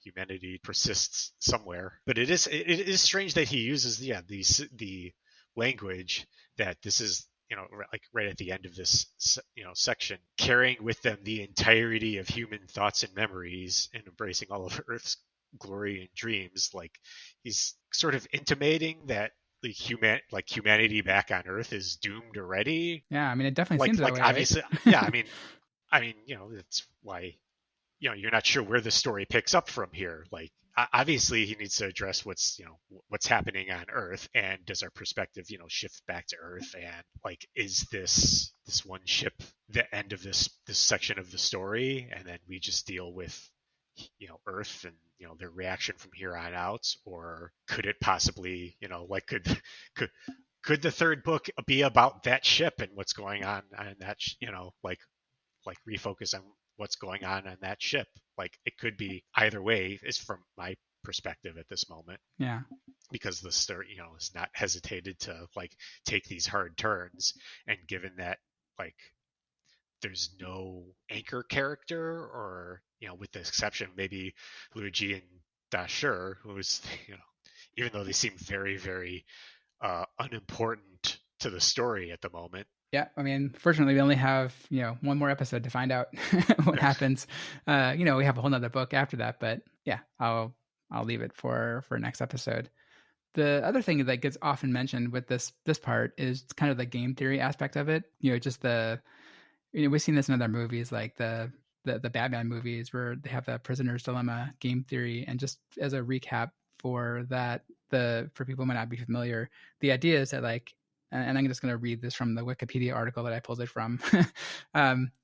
humanity persists somewhere. But it is strange that he uses the language that this is like right at the end of this section, carrying with them the entirety of human thoughts and memories and embracing all of Earth's glory and dreams. Like he's sort of intimating that humanity back on Earth is doomed already. Yeah, I mean, it definitely Like seems that like way, right? obviously, yeah. I mean, that's why you're not sure where the story picks up from here. Like obviously, he needs to address what's happening on Earth, and does our perspective shift back to Earth, and like is this one ship the end of this section of the story, and then we just deal with Earth and their reaction from here on out, or could it possibly like could could the third book be about that ship and what's going on that like refocus on what's going on that ship? Like it could be either way, is from my perspective at this moment, Yeah. because the story has not hesitated to like take these hard turns, and given that like there's no anchor character, or with the exception maybe Luigi and Dashur, who's even though they seem very very unimportant to the story at the moment. Yeah, I mean, fortunately, we only have one more episode to find out what happens. We have a whole nother book after that, but yeah, I'll leave it for next episode. The other thing that gets often mentioned with this part is kind of the game theory aspect of it. Just we've seen this in other movies like the Batman movies where they have the prisoner's dilemma game theory. And just as a recap for that, for people who might not be familiar, the idea is that like, and I'm just going to read this from the Wikipedia article that I pulled it from.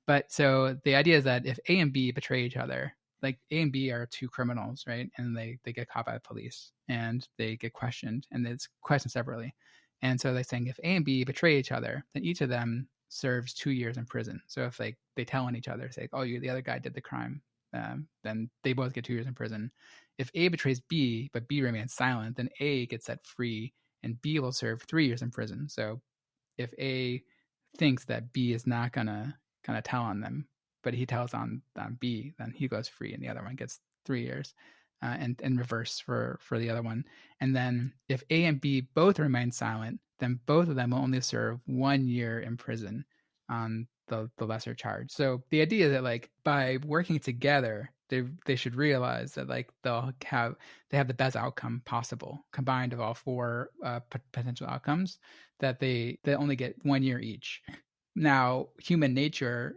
But so the idea is that if A and B betray each other, like A and B are two criminals, right? And they get caught by the police and they get questioned, and it's questioned separately. And so they're saying if A and B betray each other, then each of them serves 2 years in prison. So if like they tell on each other, say, "Oh, the other guy did the crime," then they both get 2 years in prison. If A betrays B, but B remains silent, then A gets set free, and B will serve 3 years in prison. So if A thinks that B is not gonna kind of tell on them, but he tells on B, then he goes free, and the other one gets 3 years, and in reverse for the other one. And then if A and B both remain silent, then both of them will only serve 1 year in prison on the lesser charge. So the idea is that like by working together, they should realize that like they have the best outcome possible combined of all four potential outcomes, that they only get 1 year each. Now, human nature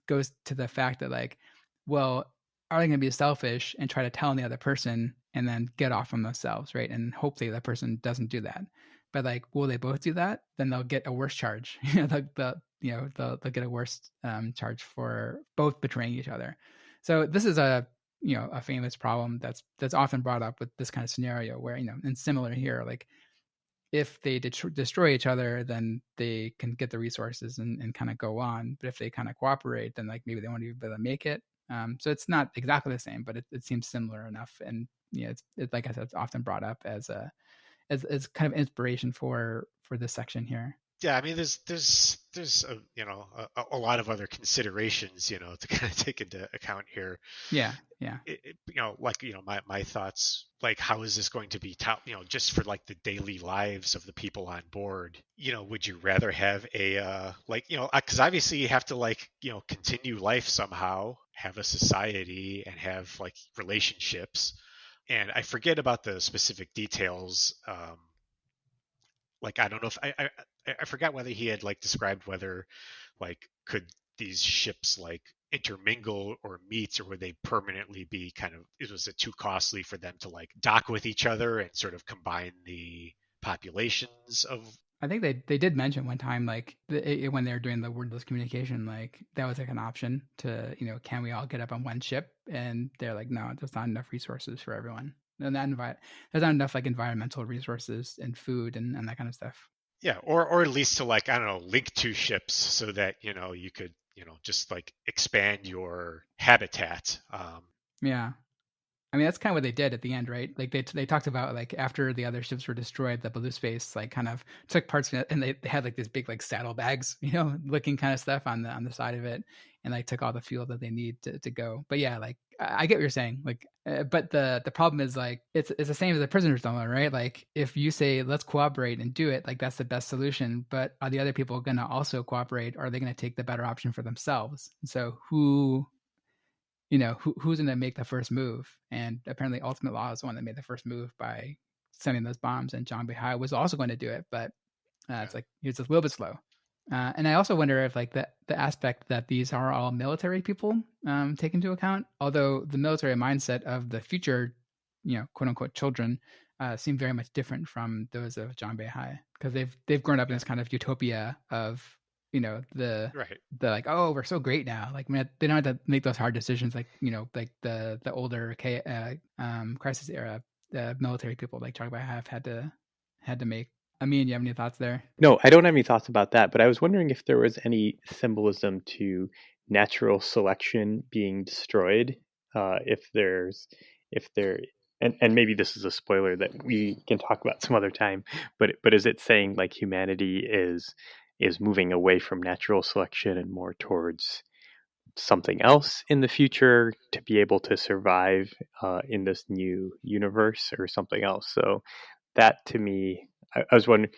goes to the fact that like, well, are they going to be selfish and try to tell on the other person and then get off on themselves, right? And hopefully that person doesn't do that. But like, will they both do that? Then they'll get a worse charge. They'll get a worse charge for both betraying each other. So this is a famous problem that's often brought up with this kind of scenario where and similar here, like if they destroy each other, then they can get the resources and kind of go on. But if they kind of cooperate, then like maybe they won't even be able to make it. So it's not exactly the same, but it seems similar enough. And it's like I said, it's often brought up as kind of inspiration for this section here. Yeah, I mean, there's a lot of other considerations to kind of take into account here. Yeah, yeah. My thoughts, like how is this going to be just for like the daily lives of the people on board. Would you rather have a because obviously you have to like continue life somehow, have a society, and have like relationships. And I forget about the specific details. Like I don't know if I forgot whether he had like described whether like could these ships like intermingle or meet, or would they permanently be kind of, was it too costly for them to like dock with each other and sort of combine the populations of. I think they did mention one time, like when they were doing the wordless communication, like that was like an option to, can we all get up on one ship? And they're like, no, there's not enough resources for everyone. And there's not enough like environmental resources and food and that kind of stuff. Yeah, or at least to like, I don't know, link two ships so that you could just like expand your habitat. Yeah. I mean, that's kind of what they did at the end, right? Like they talked about like after the other ships were destroyed, the blue space like kind of took parts of it, and they had like these big like saddlebags, looking kind of stuff on the side of it, and like took all the fuel that they need to go. But yeah, like I get what you're saying. Like, but the problem is like it's the same as a prisoner's dilemma, right? Like if you say let's cooperate and do it, like that's the best solution. But are the other people going to also cooperate? Or are they going to take the better option for themselves? And so who's going to make the first move? And apparently Ultimate Law is the one that made the first move by sending those bombs, and John Behai was also going to do it, but Yeah. it's like it's a little bit slow. And I also wonder if like the aspect that these are all military people take into account, although the military mindset of the future, quote unquote children, seem very much different from those of John Behai, because they've grown up in Yeah. this kind of utopia of the Right. like, oh, we're so great now, like man, they don't have to make those hard decisions like like the older crisis era military people like John Behai have had to make. I mean, you have any thoughts there? No, I don't have any thoughts about that, but I was wondering if there was any symbolism to natural selection being destroyed. If there, and maybe this is a spoiler that we can talk about some other time, but is it saying like humanity is moving away from natural selection and more towards something else in the future to be able to survive in this new universe or something else? So that to me, I was wondering,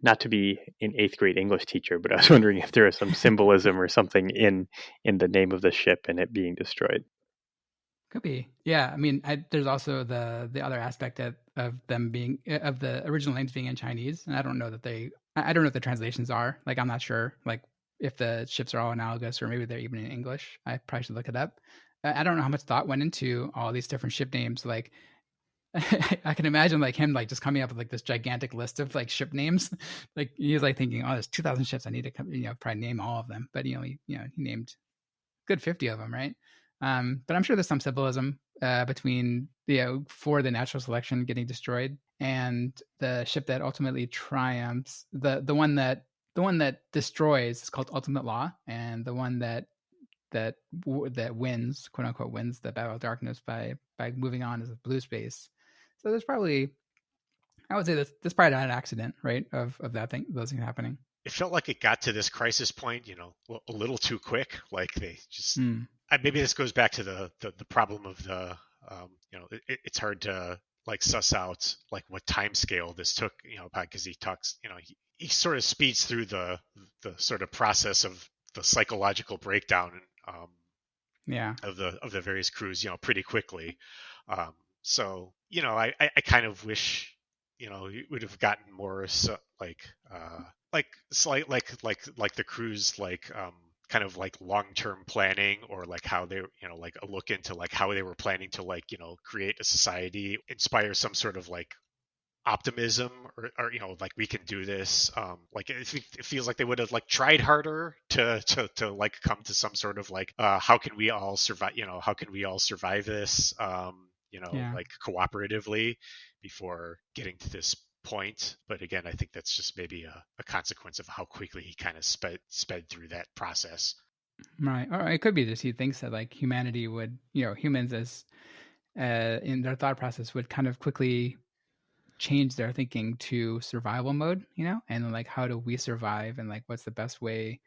not to be an 8th grade English teacher, but I was wondering if there is some symbolism or something in the name of the ship and it being destroyed. Could be. Yeah. I mean, there's also the other aspect of them being of the original names being in Chinese, and I don't know that I don't know what the translations are. Like, I'm not sure. Like, if the ships are all analogous, or maybe they're even in English. I probably should look it up. I don't know how much thought went into all these different ship names. Like, I can imagine like him like just coming up with like this gigantic list of like ship names. Like he's like thinking, oh, there's 2,000 ships. I need to probably name all of them. But he named good 50 of them, right? But I'm sure there's some symbolism between for the natural selection getting destroyed and the ship that ultimately triumphs. The one that destroys is called Ultimate Law, and the one that wins, quote unquote, wins the Battle of Darkness by moving on is Blue Space. So there's probably, I would say this probably not an accident, right? Of that thing, those things happening. It felt like it got to this crisis point, a little too quick. Like they just, Mm. maybe this goes back to the problem of the, it's hard to like suss out like what time scale this took, because he talks, he sort of speeds through the sort of process of the psychological breakdown Yeah. of the various crews, pretty quickly. So I kind of wish you would have gotten more so, like slight like the crews kind of like long-term planning, or like how they like a look into like how they were planning to like create a society, inspire some sort of like optimism, or like we can do this. Like it feels like they would have like tried harder to like come to some sort of like how can we all survive, how can we all survive this, Yeah. like cooperatively before getting to this point. But again, I think that's just maybe a consequence of how quickly he kind of sped through that process. Right. Or it could be just he thinks that like humanity would, humans as in their thought process would kind of quickly change their thinking to survival mode, and like how do we survive, and like what's the best way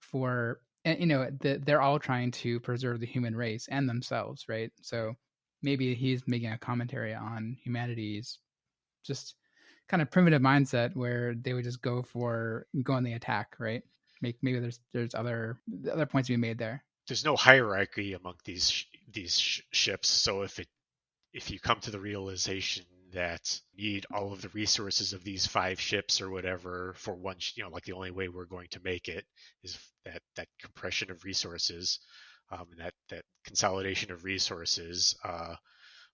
for, and they're all trying to preserve the human race and themselves, right? So maybe he's making a commentary on humanity's just kind of primitive mindset where they would just go on the attack, right? Maybe there's other points to be made there. There's no hierarchy among these ships, so if you come to the realization that you need all of the resources of these 5 ships or whatever for one, like the only way we're going to make it is that compression of resources, and that consolidation of resources.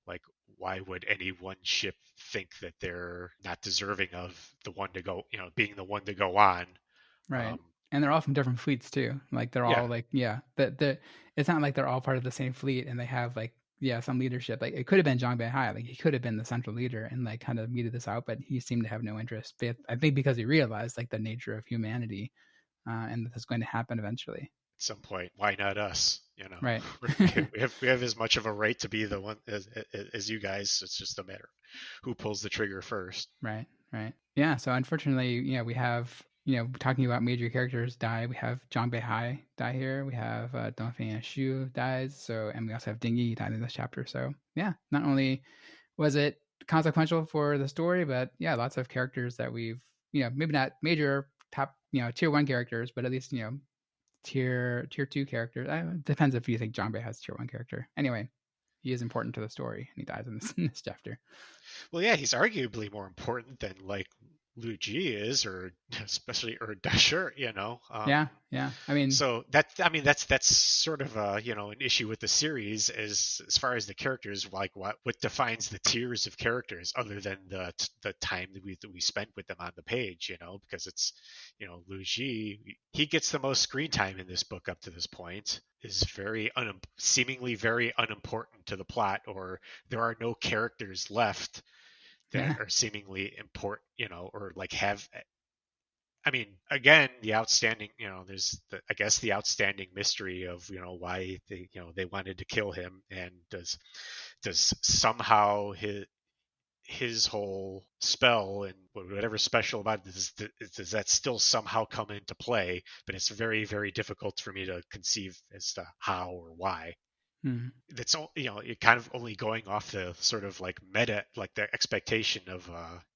Like, why would any one ship think that they're not deserving of the one to go, being the one to go on? Right. Um, And they're all from different fleets too. Like they're yeah, all like, yeah, it's not like they're all part of the same fleet and they have like, yeah, some leadership. Like it could have been Zhang Beihai, like he could have been the central leader and like kind of meted this out, but he seemed to have no interest. But I think because he realized like the nature of humanity, and that that's going to happen eventually. some point, why not us? Right. We have as much of a right to be the one as you guys. It's just a matter of who pulls the trigger first. Right, right. Yeah, so unfortunately, we have, talking about major characters die. We have Zhang Beihai die here. We have Dongfeng Shu dies. So, and we also have Ding Yi died in this chapter. So, yeah, not only was it consequential for the story, but yeah, lots of characters that we've, maybe not major top, tier one characters, but at least, tier two characters. Depends if you think Zhang Beihai has tier one character. Anyway, he is important to the story, and he dies in this chapter. Well, yeah, he's arguably more important than like Lu Ji is, or especially or Dasher, Yeah, yeah. I mean, So that's sort of an issue with the series as far as the characters, like what defines the tiers of characters other than the time that we spent with them on the page, because it's Lu Ji, he gets the most screen time in this book up to this point, is seemingly very unimportant to the plot, or there are no characters left that yeah, are seemingly important, or like have. I mean, again, the outstanding, there's I guess the outstanding mystery of, why they wanted to kill him, and does somehow his whole spell and whatever special about it does that still somehow come into play? But it's very, very difficult for me to conceive as to how or why. mm, That's all, it kind of only going off the sort of like meta, like the expectation of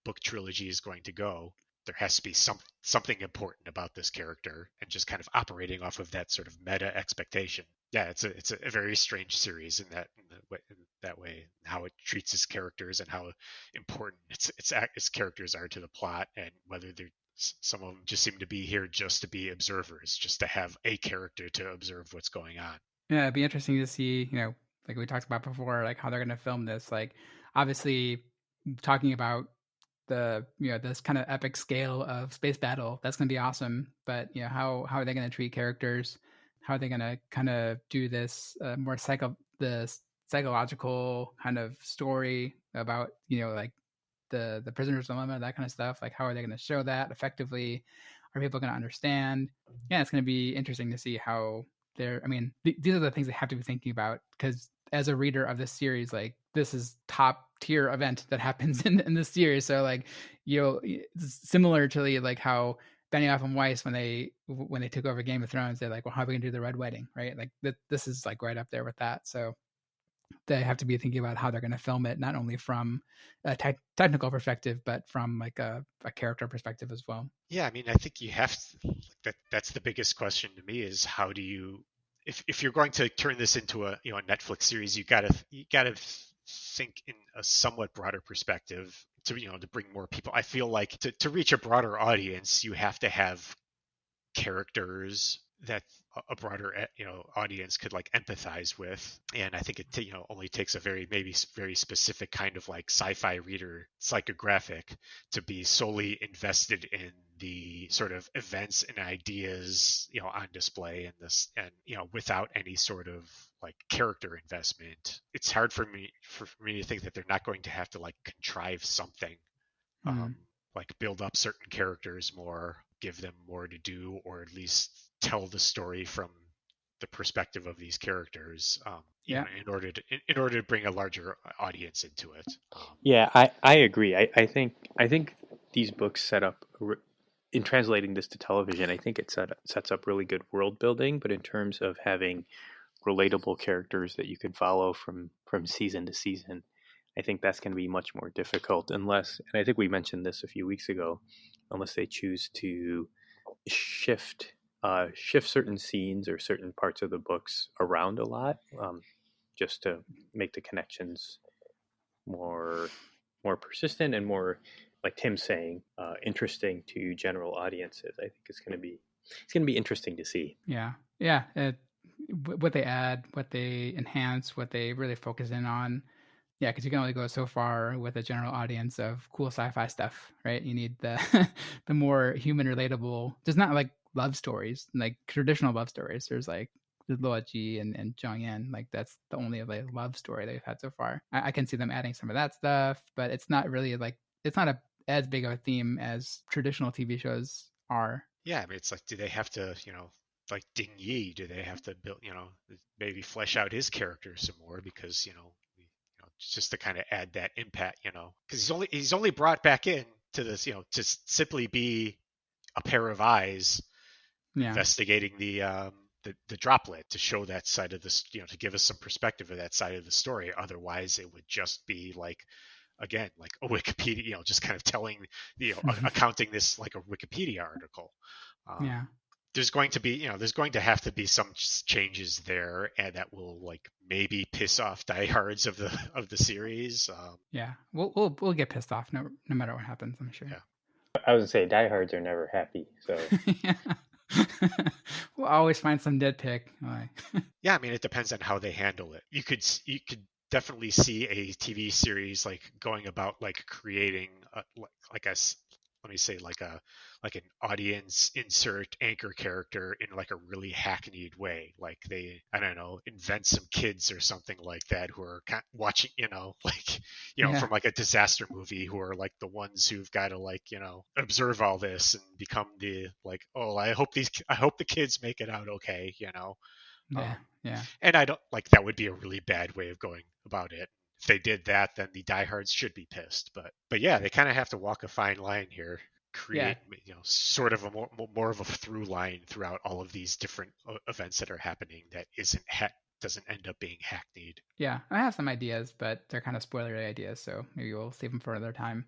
book trilogy is going to go. There has to be something important about this character, and just kind of operating off of that sort of meta expectation. Yeah, it's a very strange series in that way, how it treats its characters and how important its characters are to the plot, and whether they're some of them just seem to be here just to be observers, just to have a character to observe what's going on. yeah. It'd be interesting to see, like we talked about before, like how they're going to film this. Like, obviously, talking about the this kind of epic scale of space battle, that's going to be awesome. But how are they going to treat characters? How are they going to kind of do this more psychological kind of story about like the prisoner's dilemma, that kind of stuff? Like, how are they going to show that effectively? Are people going to understand? Yeah, it's going to be interesting to see how they're. I mean, these are the things they have to be thinking about, because as a reader of this series, like, this is top tier event that happens in this series. So like, similar to like how Benioff and Weiss, when they took over Game of Thrones, they're like, well, how are we gonna do the Red Wedding, right? Like this is like right up there with that. So they have to be thinking about how they're going to film it, not only from a technical perspective, but from like a character perspective as well. Yeah, I mean, I think you have to, that's the biggest question to me, is how do you, if you're going to turn this into a a Netflix series, you gotta think in a somewhat broader perspective to to bring more people. I feel like to reach a broader audience, you have to have characters that a broader audience could like empathize with. And I think it only takes a maybe very specific kind of like sci-fi reader psychographic to be solely invested in the sort of events and ideas on display in this, and without any sort of like character investment, it's hard for me to think that they're not going to have to like contrive something, um, Mm. like build up certain characters more, give them more to do, or at least tell the story from the perspective of these characters. Yeah. In order to bring a larger audience into it. Yeah, I agree. I think these books set up in translating this to television. I think it sets up really good world building, but in terms of having relatable characters that you can follow from season to season, I think that's going to be much more difficult unless, and I think we mentioned this a few weeks ago, unless they choose to shift certain scenes or certain parts of the books around a lot, just to make the connections more persistent and more, like Tim's saying, interesting to general audiences. I think it's going to be interesting to see. Yeah. Yeah. What they add, what they enhance, what they really focus in on. Yeah, because you can only go so far with a general audience of cool sci-fi stuff, right? You need the the more human relatable, just not like love stories, like traditional love stories. There's Luo Ji and Zhang Yan. Like, that's the only like love story they've had so far. I can see them adding some of that stuff, but it's not really like, it's not as big of a theme as traditional TV shows are. Yeah, I mean, it's like, do they have to like Ding Yi, do they have to build, maybe flesh out his character some more because just to kind of add that impact, because he's only brought back in to this, to simply be a pair of eyes Yeah. investigating the droplet to show that side of this, to give us some perspective of that side of the story. Otherwise, it would just be like, again, like a Wikipedia, just kind of telling, accounting this like a Wikipedia article. Um, Yeah. there's going to have to be some changes there, and that will like maybe piss off diehards of the series. Yeah. We'll get pissed off no matter what happens, I'm sure. Yeah. I was gonna say diehards are never happy, so Yeah. We'll always find some nitpick. Yeah, I mean, it depends on how they handle it. You could definitely see a TV series like going about like creating like a let me say like an audience insert anchor character in like a really hackneyed way. Like they, I don't know, invent some kids or something like that who are watching, like Yeah. from like a disaster movie, who are like the ones who've got to like observe all this and become the like, oh, I hope the kids make it out okay. Yeah. Um, Yeah. and I don't like that would be a really bad way of going about it. If they did that, then the diehards should be pissed. But yeah, they kind of have to walk a fine line here, Yeah. create sort of a more of a through line throughout all of these different events that are happening that doesn't end up being hackneyed. Yeah. I have some ideas, but they're kind of spoilery ideas, so maybe we'll save them for another time.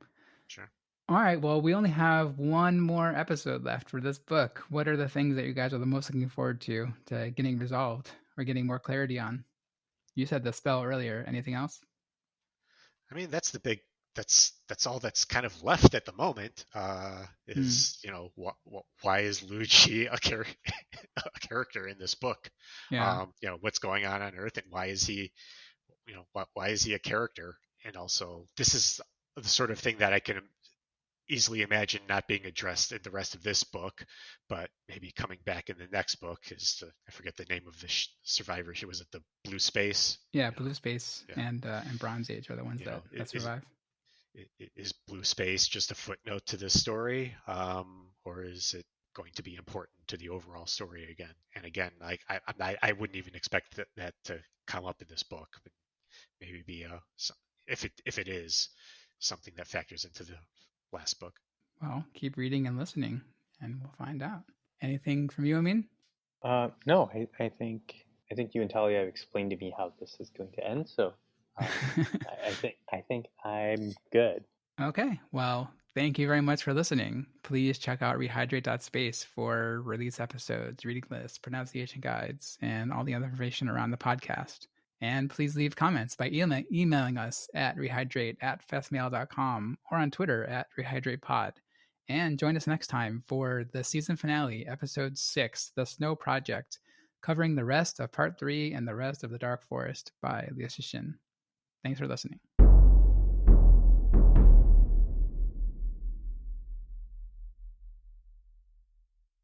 Sure. All right. Well, we only have one more episode left for this book. What are the things that you guys are the most looking forward to getting resolved or getting more clarity on? You said the spell earlier. Anything else? I mean, that's all that's kind of left at the moment. Hmm. Is why is Luigi a character in this book? Yeah. What's going on Earth, and why is he why is he a character? And also, this is the sort of thing that I can easily imagine not being addressed in the rest of this book, but maybe coming back in the next book. I forget the name of the survivor. She was at the Blue Space. Yeah. Blue Space Yeah. and Bronze Age are the ones that survive. Is Blue Space just a footnote to this story, or is it going to be important to the overall story again? And again, like I wouldn't even expect that to come up in this book, but maybe be if it is something that factors into the last book. Well, keep reading and listening, and we'll find out. Anything from you, Amin? no, I think you and Talia have explained to me how this is going to end, so I think I'm good. Okay. Well, thank you very much for listening. Please check out rehydrate.space for release episodes, reading lists, pronunciation guides, and all the other information around the podcast. And please leave comments by emailing us at rehydrate@fastmail.com or on Twitter at rehydratepod. And join us next time for the season finale, episode 6, The Snow Project, covering the rest of part 3 and the rest of the Dark Forest by Liu Cixin. Thanks for listening.